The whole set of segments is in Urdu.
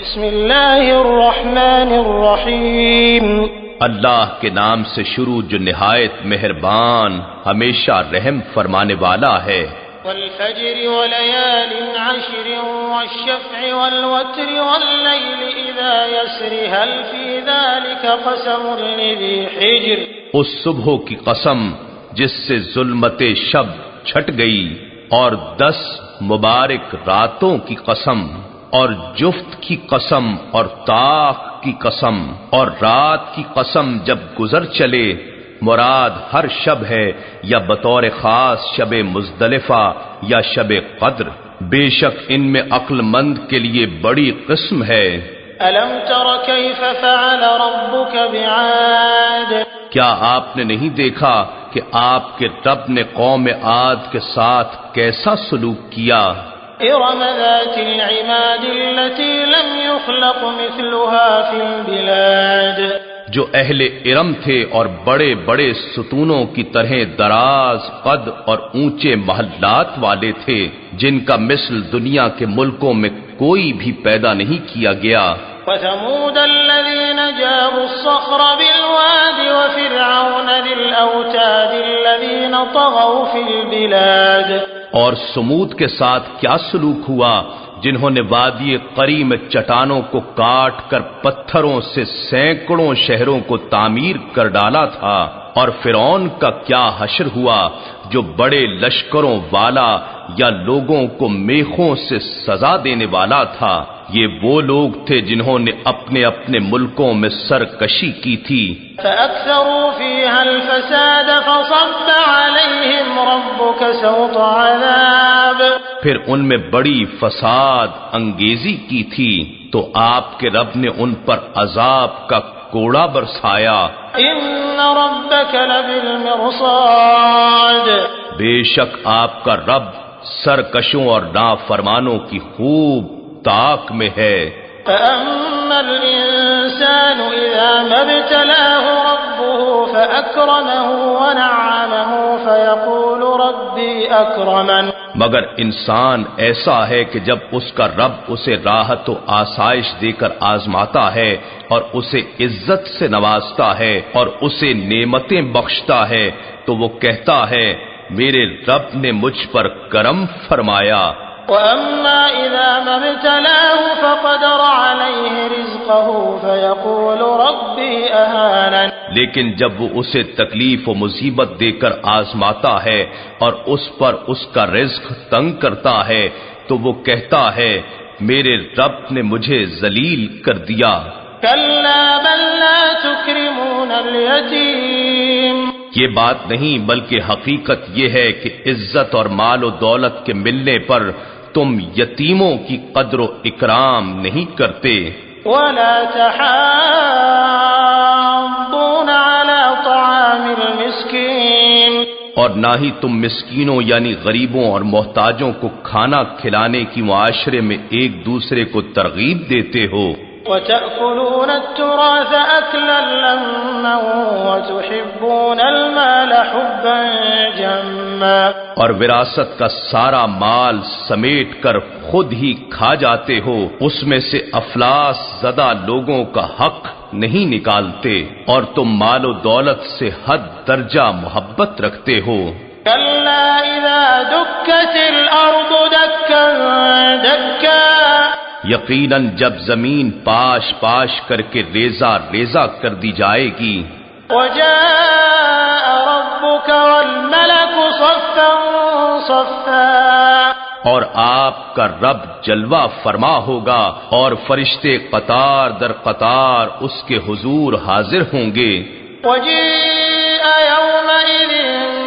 بسم اللہ الرحمن الرحیم اللہ کے نام سے شروع جو نہایت مہربان ہمیشہ رحم فرمانے والا ہے۔ والفجر وليال عشر والشفع والوتر والليل إذا يسر هل في ذلك قسم لذي حجر۔ اس صبح کی قسم جس سے ظلمت شب چھٹ گئی، اور 10 مبارک راتوں کی قسم، اور جفت کی قسم، اور طاق کی قسم، اور رات کی قسم جب گزر چلے۔ مراد ہر شب ہے یا بطور خاص شب مزدلفہ یا شب قدر، بے شک ان میں عقل مند کے لیے بڑی قسم ہے۔ ألم تر كيف فعل ربك بعاد۔ کیا آپ نے نہیں دیکھا کہ آپ کے رب نے قوم عاد کے ساتھ کیسا سلوک کیا؟ إرم ذات العماد التي لم يخلق مثلها في البلاد۔ جو اہل ارم تھے اور بڑے بڑے ستونوں کی طرح دراز قد اور اونچے محلات والے تھے، جن کا مثل دنیا کے ملکوں میں کوئی بھی پیدا نہیں کیا گیا۔ وثمود الذين جابوا الصخر بالواد وفرعون ذي الأوتاد الذين طغوا في البلاد۔ اور سمود کے ساتھ کیا سلوک ہوا جنہوں نے وادی قری میں چٹانوں کو کاٹ کر پتھروں سے سینکڑوں شہروں کو تعمیر کر ڈالا تھا، اور فرعون کا کیا حشر ہوا جو بڑے لشکروں والا یا لوگوں کو میخوں سے سزا دینے والا تھا۔ یہ وہ لوگ تھے جنہوں نے اپنے اپنے ملکوں میں سرکشی کی تھی۔ فأكثروا فيها الفساد فصب عليهم ربك سوط عذاب۔ پھر ان میں بڑی فساد انگیزی کی تھی تو آپ کے رب نے ان پر عذاب کا کوڑا برسایا۔ ان ربك لبالمرصاد۔ بے شک آپ کا رب سرکشوں اور نافرمانوں کی خوب طاق میں ہے۔ فأما الإنسان إذا ما ابتلاه ربه فأكرمه ونعمه فيقول ربي أكرمن۔ مگر انسان ایسا ہے کہ جب اس کا رب اسے راحت و آسائش دے کر آزماتا ہے اور اسے عزت سے نوازتا ہے اور اسے نعمتیں بخشتا ہے تو وہ کہتا ہے میرے رب نے مجھ پر کرم فرمایا۔ وَأَمَّا إِذَا مَا ابْتَلَاهُ فَقَدَرَ عَلَيْهِ رِزْقَهُ فَيَقُولُ رَبِّي أَهَانَنِ۔ لیکن جب وہ اسے تکلیف و مصیبت دے کر آزماتا ہے اور اس پر اس کا رزق تنگ کرتا ہے تو وہ کہتا ہے میرے رب نے مجھے ذلیل کر دیا۔ كَلَّا بَل لَّا تُكْرِمُونَ الْيَتِيمَ۔ یہ بات نہیں بلکہ حقیقت یہ ہے کہ عزت اور مال و دولت کے ملنے پر تم یتیموں کی قدر و اکرام نہیں کرتے۔ وَلَا تَحَاضُّونَ عَلَى طَعَامِ الْمِسْكِينِ۔ اور نہ ہی تم مسکینوں یعنی غریبوں اور محتاجوں کو کھانا کھلانے کی معاشرے میں ایک دوسرے کو ترغیب دیتے ہو۔ وَتَأْكُلُونَ التُّرَاثَ أَكْلًا لَمًّا وَتُحِبُّونَ الْمَالَ حُبًّا جَمًّا۔ اور وراثت کا سارا مال سمیٹ کر خود ہی کھا جاتے ہو، اس میں سے افلاس زدہ لوگوں کا حق نہیں نکالتے، اور تم مال و دولت سے حد درجہ محبت رکھتے ہو۔ كَلَّا إِذَا دُكَّتِ الْأَرْضُ دَكًّا دَكًّا۔ یقیناً جب زمین پاش پاش کر کے ریزہ ریزہ کر دی جائے گی۔ وَجَاءَ رَبُّكَ وَالْمَلَكُ صَفًّا صَفًّا۔ اور آپ کا رب جلوہ فرما ہوگا اور فرشتے قطار در قطار اس کے حضور حاضر ہوں گے۔ وَجِيءَ يَوْمَئِذٍ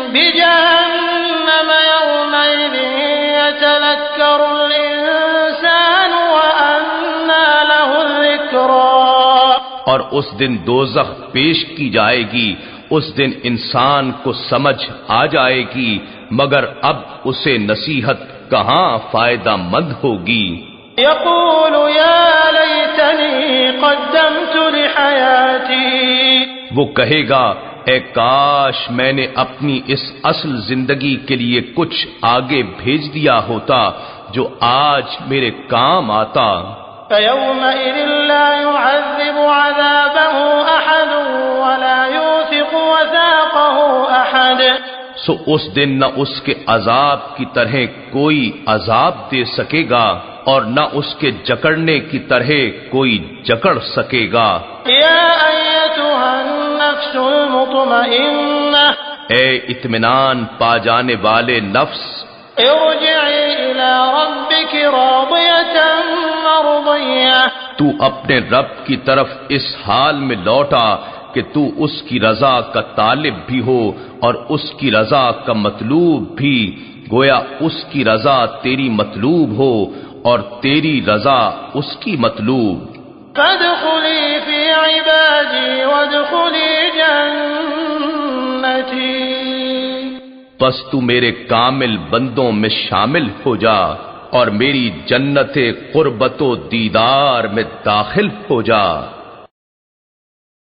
بِجَهَنَّمَ يَوْمَئِذٍ يَتَذَكَّرُ الْإِنسَانُ وَأَنَّىٰ لَهُ الذِّكْرَىٰ۔ اور اس دن دوزخ پیش کی جائے گی، اس دن انسان کو سمجھ آ جائے گی، مگر اب اسے نصیحت کہاں فائدہ مند ہوگی۔ يَقُولُ يَا لَيْتَنِي قَدَّمْتُ لِحَيَاتِي۔ وہ کہے گا اے کاش میں نے اپنی اس اصل زندگی کے لیے کچھ آگے بھیج دیا ہوتا جو آج میرے کام آتا۔ فيومئذ لا يعذب عذابه أحد ولا يوثق وثاقه أحد. سو اس دن نہ اس کے عذاب کی طرح کوئی عذاب دے سکے گا اور نہ اس کے جکڑنے کی طرح کوئی جکڑ سکے گا. يا أيتها النفس المطمئنة اے اطمینان پا جانے والے نفس، ارجعي إلى ربك راضية مرضية. تو اپنے رب کی طرف اس حال میں لوٹا کہ تو اس کی رضا کا طالب بھی ہو اور اس کی رضا کا مطلوب بھی، گویا اس کی رضا تیری مطلوب ہو اور تیری رضا اس کی مطلوب. فادخلي في عبادي وادخلي جنتي. پس تو میرے کامل بندوں میں شامل ہو جا اور میری جنت قربت و دیدار میں داخل ہو جا.